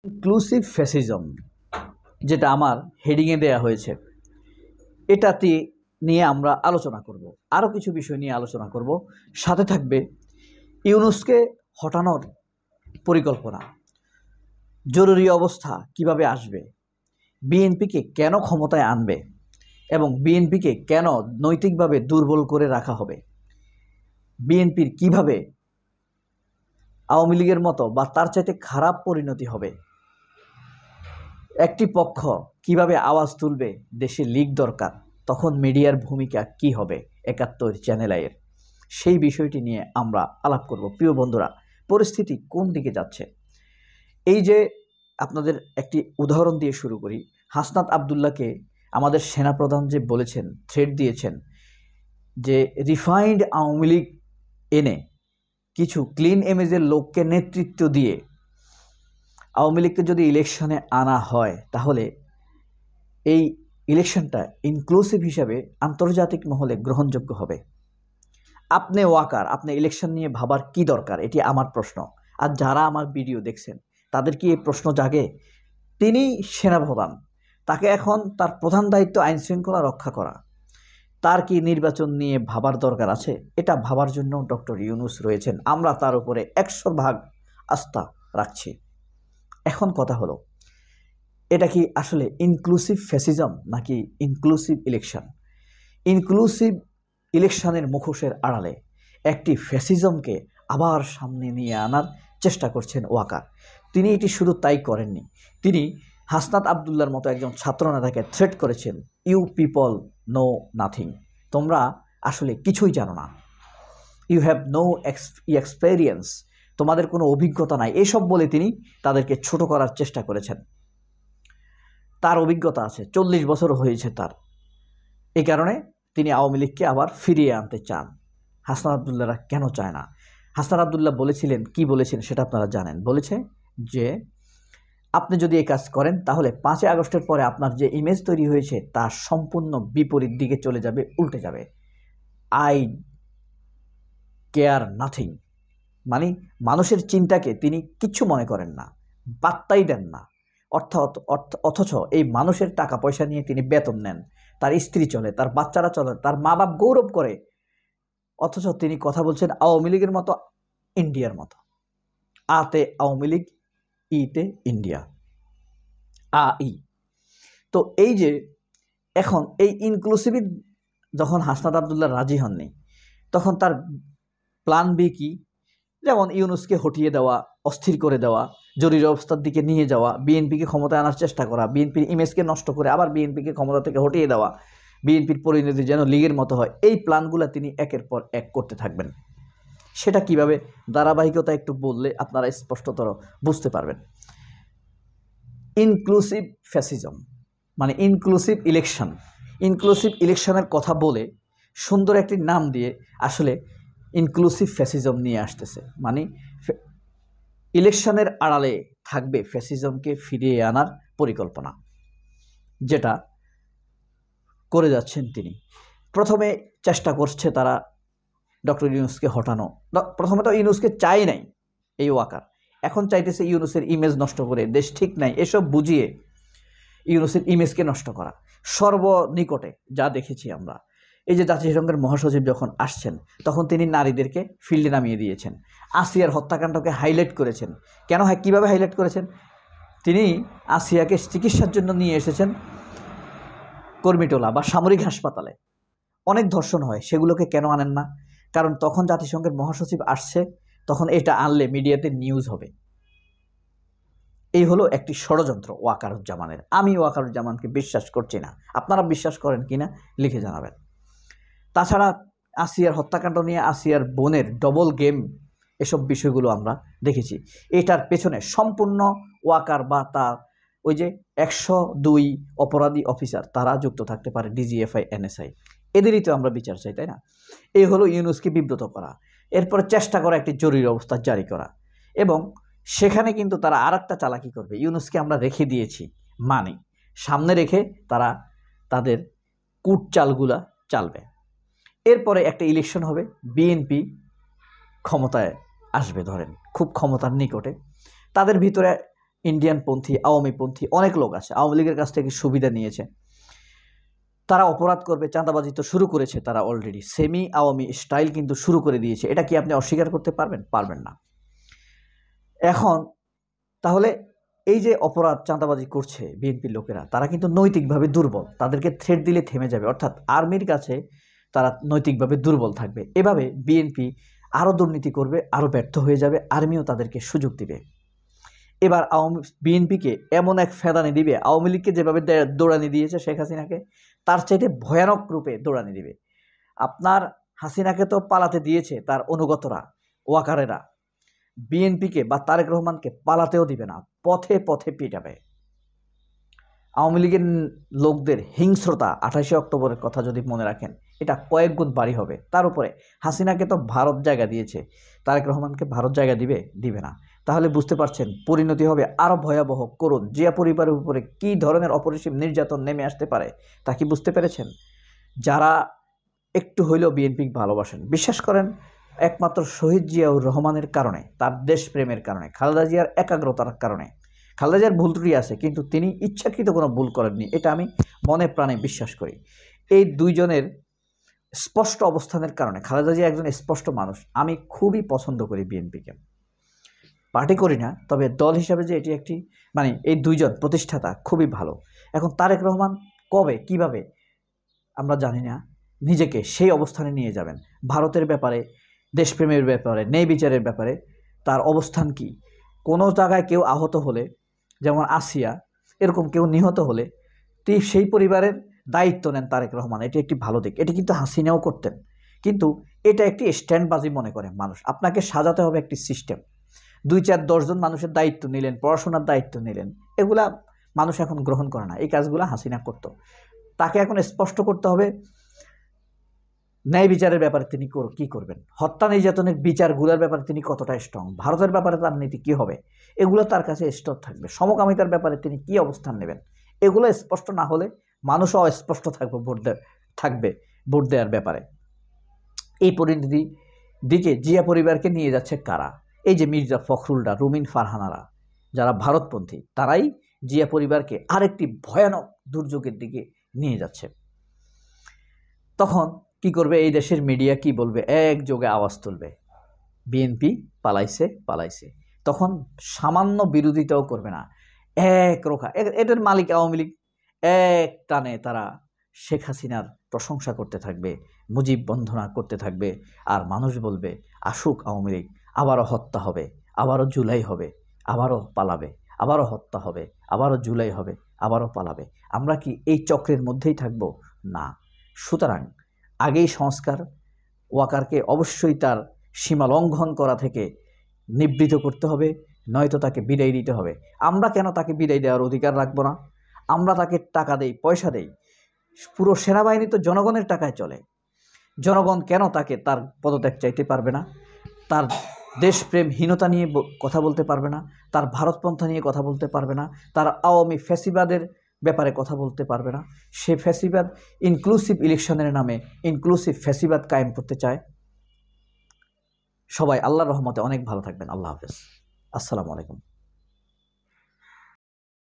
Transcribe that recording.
Inclusive fascism যেটা আমার হেডিংয়ে দেয়া হয়েছে, এটাতে নিয়ে আমরা আলোচনা করব। আরও কিছু বিষয় নিয়ে আলোচনা করব। সাথে থাকবে ইউনূসকে হটানোর পরিকল্পনা, জরুরি অবস্থা কিভাবে আসবে, বিএনপিকে কেন ক্ষমতায় আনবে এবং বিএনপিকে কেন নৈতিকভাবে দুর্বল করে রাখা হবে, বিএনপির কিভাবে আওয়ামী লীগের মতো বা তার চাইতে খারাপ পরিণতি হবে, একটি পক্ষ কিভাবে আওয়াজ তুলবে দেশে লীগ দরকার, তখন মিডিয়ার ভূমিকা কি হবে ৭১ চ্যানেল আইয়ের, সেই বিষয়টি নিয়ে আমরা আলাপ করব। প্রিয় বন্ধুরা, পরিস্থিতি কোন দিকে যাচ্ছে? এই যে আপনাদের একটি উদাহরণ দিয়ে শুরু করি। হাসনাত আবদুল্লাহকে আমাদের সেনাপ্রধান যে বলেছেন, থ্রেট দিয়েছেন যে রিফাইন্ড আওয়ামী লীগ এনে কিছু ক্লিন ইমেজের লোককে নেতৃত্ব দিয়ে আওয়ামী লীগকে যদি ইলেকশনে আনা হয় তাহলে এই ইলেকশনটা ইনক্লুসিভ হিসাবে আন্তর্জাতিক মহলে গ্রহণযোগ্য হবে। আপনি ওয়াকার, আপনি ইলেকশন নিয়ে ভাবার কি দরকার, এটি আমার প্রশ্ন। আর যারা আমার ভিডিও দেখছেন তাদের কি এই প্রশ্ন জাগে? তিনি সেনাপ্রধান, তাকে এখন তার প্রধান দায়িত্ব আইন শৃঙ্খলা রক্ষা করা। তার কি নির্বাচন নিয়ে ভাবার দরকার আছে? এটা ভাবার জন্য ডক্টর ইউনূস রয়েছেন। আমরা তার উপরে ১০০% আস্থা রাখছি। এখন কথা হলো, এটা কি আসলে ইনক্লুসিভ ফ্যাসিজম নাকি ইনক্লুসিভ ইলেকশন? ইনক্লুসিভ ইলেকশনের মুখোশের আড়ালে একটি ফ্যাসিজমকে আবার সামনে নিয়ে আনার চেষ্টা করছেন ওয়াকার। তিনি এটি শুধু তাই করেননি, তিনি হাসনাত আবদুল্লাহর মতো একজন ছাত্রনেতাকে থ্রেট করেছেন, ইউ পিপল নো নাথিং, তোমরা আসলে কিছুই জানো না, ইউ হ্যাভ নো এক্সপেরিয়েন্স, তোমাদের কোনো অভিজ্ঞতা নাই, এসব বলে তিনি তাদেরকে ছোট করার চেষ্টা করেছেন। তার অভিজ্ঞতা আছে, 40 বছর হয়েছে তার, এই কারণে তিনি আওয়ামী লীগকে আবার ফিরিয়ে আনতে চান। হাসনাত আবদুল্লাহরা কেন চায় না? হাসনাত আবদুল্লাহ বলেছিলেন, কি বলেছেন সেটা আপনারা জানেন। বলেছে যে আপনি যদি এই কাজ করেন তাহলে 5 আগস্টের পরে আপনার যে ইমেজ তৈরি হয়েছে তা সম্পূর্ণ বিপরীত দিকে চলে যাবে, উল্টে যাবে। আই কেয়ার নাথিং, মানে মানুষের চিন্তাকে তিনি কিচ্ছু মনে করেন না, পাত্তাই দেন না। অথচ এই মানুষের টাকা পয়সা নিয়ে তিনি বেতন নেন, তার স্ত্রী চলে, তার বাচ্চারা চলে, তার মা বাপ গৌরব করে, অথচ তিনি কথা বলছেন আওয়ামী লীগের মতো, ইন্ডিয়ার মতো। আতে আওয়ামী লীগ, ইতে ইন্ডিয়া, ই। তো এই যে এখন এই ইনক্লুসিভি যখন হাসনাত আবদুল্লাহ রাজি হননি, তখন তার প্ল্যান বি কি? যেমন ইউনূসকে হটিয়ে দেওয়া, অস্থির করে দেওয়া, জরুরি অবস্থার দিকে নিয়ে যাওয়া, বিএনপিকে ক্ষমতায় আনার চেষ্টা করা, বিএনপির ইমেজকে নষ্ট করে আবার বিএনপিকে ক্ষমতা থেকে হটিয়ে দেওয়া, বিএনপির পরিণতি যেন লীগের মতো হয়, এই প্ল্যানগুলো তিনি একের পর এক করতে থাকবেন। সেটা কিভাবে, ধারাবাহিকতা একটু বললে আপনারা স্পষ্টতর বুঝতে পারবেন। ইনক্লুসিভ ফ্যাসিজম মানে ইনক্লুসিভ ইলেকশন, ইনক্লুসিভ ইলেকশনের কথা বলে সুন্দর একটি নাম দিয়ে আসলে ইনক্লুসিভ ফ্যাসিজম নিয়ে আসতেছে। মানে ইলেকশনের আড়ালে থাকবে ফ্যাসিজমকে ফিরিয়ে আনার পরিকল্পনা, যেটা করে যাচ্ছেন তিনি। প্রথমে চেষ্টা করছে তারা ডক্টর ইউনূসকে হটানো। প্রথমে তো ইউনূসকে চাই নাই এই ওয়াকার, এখন চাইতেছে ইউনূসের ইমেজ নষ্ট করে, দেশ ঠিক নাই এসব বুঝিয়ে ইউনূসের ইমেজকে নষ্ট করা। সর্বনিকটে যা দেখেছি আমরা, এই যে জাতিসংঘের মহাসচিব যখন আসছেন তখন তিনি নারীদেরকে ফিল্ডে নামিয়ে দিয়েছেন, আসিয়ার হত্যাকাণ্ডকে হাইলাইট করেছেন। কেন হয়, কীভাবে হাইলাইট করেছেন? তিনি আসিয়াকে চিকিৎসার জন্য নিয়ে এসেছেন কর্মীটোলা বা সামরিক হাসপাতালে, অনেক ধর্ষণ হয়, সেগুলোকে কেন আনেন না? কারণ তখন জাতিসংঘের মহাসচিব আসছে, তখন এটা আনলে মিডিয়াতে নিউজ হবে। এই হলো একটি ষড়যন্ত্র ওয়াকারুজ্জামানের। আমি ওয়াকারুজ্জামানকে বিশ্বাস করছি না, আপনারা বিশ্বাস করেন কিনা লিখে জানাবেন। তাছাড়া আসিয়ার হত্যাকাণ্ড নিয়ে আসিয়ার বোনের ডবল গেম, এসব বিষয়গুলো আমরা দেখেছি। এটার পেছনে সম্পূর্ণ ওয়াকার বা তার ওই যে 102 অপরাধী অফিসার তারা যুক্ত থাকতে পারে, ডিজিএফআই, এনএসআই, এদেরই তো আমরা বিচার চাই, তাই না? এই হলো ইউনূসকে বিব্রত করা, এরপরে চেষ্টা করা একটি জরুরি অবস্থা জারি করা, এবং সেখানে কিন্তু তারা আর একটা চালাকি করবে। ইউনূসকে আমরা রেখে দিয়েছি মানে সামনে রেখে তারা তাদের কূটচালগুলা চালবে। এরপরে একটা ইলেকশন হবে, বিএনপি ক্ষমতায় আসবে, ধরেন খুব ক্ষমতার নিকটে, তাদের ভিতরে ইন্ডিয়ানপন্থী, আওয়ামীপন্থী অনেক লোক আছে, আওয়ামী লীগের কাছ থেকে সুবিধা নিয়েছে। তারা অপরাধ করবে, চাঁদাবাজি তো শুরু করেছে তারা অলরেডি, সেমি আওয়ামী স্টাইল কিন্তু শুরু করে দিয়েছে। এটা কি আপনি অস্বীকার করতে পারবেন? পারবেন না। এখন তাহলে এই যে অপরাধ চাঁদাবাজি করছে বিএনপির লোকেরা, তারা কিন্তু নৈতিকভাবে দুর্বল, তাদেরকে থ্রেট দিলে থেমে যাবে, অর্থাৎ আর্মির কাছে তারা নৈতিকভাবে দুর্বল থাকবে। এভাবে বিএনপি আরও দুর্নীতি করবে, আরও ব্যর্থ হয়ে যাবে, আর্মিও তাদেরকে সুযোগ দিবে। এবার বিএনপিকে এমন এক ফেদানি দিবে, আওয়ামী লীগকে যেভাবে দৌড়ানি দিয়েছে শেখ হাসিনাকে, তার চাইতে ভয়ানক রূপে দৌড়ানি দিবে। আপনার হাসিনাকে তো পালাতে দিয়েছে তার অনুগতরা, ওয়াকারেরা, বিএনপিকে বা তারেক রহমানকে পালাতেও দিবে না, পথে পথে পিটাবে। আওয়ামী লীগের লোকদের হিংস্রতা 28 অক্টোবরের কথা যদি মনে রাখেন, এটা কয়েক গুণ বাড়ি হবে। তার উপরে হাসিনাকে তো ভারত জায়গা দিয়েছে, তারেক রহমানকে ভারত জায়গা দিবে না। তাহলে বুঝতে পারছেন পরিণতি হবে আরও ভয়াবহ, করুন। জিয়া পরিবারের উপরে কী ধরনের অপরিসীম নির্যাতন নেমে আসতে পারে তা কি বুঝতে পেরেছেন? যারা একটু হইলেও বিএনপি ভালোবাসেন, বিশ্বাস করেন একমাত্র শহীদ জিয়াউর রহমানের কারণে, তার দেশপ্রেমের কারণে, খালেদা জিয়ার একাগ্রতার কারণে। খালেদা জিয়ার ভুল ত্রুটি আছে, কিন্তু তিনি ইচ্ছাকৃত কোনো ভুল করেননি, এটা আমি মনে প্রাণে বিশ্বাস করি। এই দুইজনের স্পষ্ট অবস্থানের কারণে, খালেদা জিয়া একজন স্পষ্ট মানুষ, আমি খুবই পছন্দ করি বিএনপিকে। পার্টি করি না, তবে দল হিসাবে যে এটি একটি এই দুইজন প্রতিষ্ঠাতা খুবই ভালো। এখন তারেক রহমান কবে কিভাবে আমরা জানি না নিজেকে সেই অবস্থানে নিয়ে যাবেন। ভারতের ব্যাপারে, দেশপ্রেমের ব্যাপারে, ন্যায় বিচারের ব্যাপারে তার অবস্থান কি? কোনো জায়গায় কেউ আহত হলে, যেমন আসিয়া, এরকম কেউ নিহত হলে সেই পরিবারের দায়িত্ব নেন তারেক রহমান, এটি একটি ভালো দিক। এটি কিন্তু হাসিনাও করতেন, কিন্তু এটা একটি স্ট্যান্ডবাজি মনে করে মানুষ। আপনাকে সাজাতে হবে একটি সিস্টেম। 2, 4, 10 জন মানুষের দায়িত্ব নিলেন, পড়াশোনার দায়িত্ব নিলেন, এগুলা মানুষ এখন গ্রহণ করে না। এই কাজগুলো হাসিনা করত। তাকে এখন স্পষ্ট করতে হবে ন্যায় বিচারের ব্যাপারে তিনি কি করবেন, হত্যা নির্যাতনের বিচারগুলোর ব্যাপারে তিনি কতটা স্ট্রং, ভারতের ব্যাপারে তার নীতি কী হবে, এগুলো তার কাছে স্ট্রং থাকবে। সমকামিতার ব্যাপারে তিনি কি অবস্থান নেবেন, এগুলো স্পষ্ট না হলে মানুষও অস্পষ্ট থাকবে ভোট দেওয়ার ব্যাপারে। এই পরিণতি দিকে জিয়া পরিবারকে নিয়ে যাচ্ছে কারা? এই যে মির্জা ফখরুলরা, রুমিন ফারহানারা, যারা ভারতপন্থী, তারাই জিয়া পরিবারকে আরেকটি ভয়ানক দুর্যোগের দিকে নিয়ে যাচ্ছে। তখন কি করবে এই দেশের মিডিয়া? কি বলবে? একযোগে আওয়াজ তুলবে, বিএনপি পালাইছে। তখন সামান্য বিরোধিতাও করবে না, এক রোখা। এদের মালিক আওয়ামী লীগ, এক টানে তারা শেখ হাসিনার প্রশংসা করতে থাকবে, মুজিব বন্দনা করতে থাকবে। আর মানুষ বলবে আসুক আওয়ামী লীগ, আবারও হত্যা হবে, আবারও জুলাই হবে, আবারও পালাবে, আবারও হত্যা হবে, আবারও জুলাই হবে, আবারও পালাবে। আমরা কি এই চক্রের মধ্যেই থাকব? না। সুতরাং আগেই সংস্কার, ওয়াকারকে অবশ্যই তার সীমা লঙ্ঘন করা থেকে নিবৃত করতে হবে, নয়তো তাকে বিদায় দিতে হবে। আমরা কেন তাকে বিদায় দেওয়ার অধিকার রাখবো না? আমরা তাকে টাকা দেই, পয়সা দেই, পুরো সেনাবাহিনী তো জনগণের টাকায় চলে। জনগণ কেন তাকে তার পদত্যাগ চাইতে পারবে না? তার দেশপ্রেমহীনতা নিয়ে কথা বলতে পারবে না? তার ভারতপন্থা নিয়ে কথা বলতে পারবে না? তার আওয়ামী ফ্যাসিবাদের ব্যাপারে কথা বলতে পারবে না? সে ফ্যাসিবাদ ইনক্লুসিভ ইলেকশনের নামে ইনক্লুসিভ ফ্যাসিবাদ কায়েম করতে চায়। সবাই আল্লাহর রহমতে অনেক ভালো থাকবেন। আল্লাহ হাফেজ। আসসালামু আলাইকুম।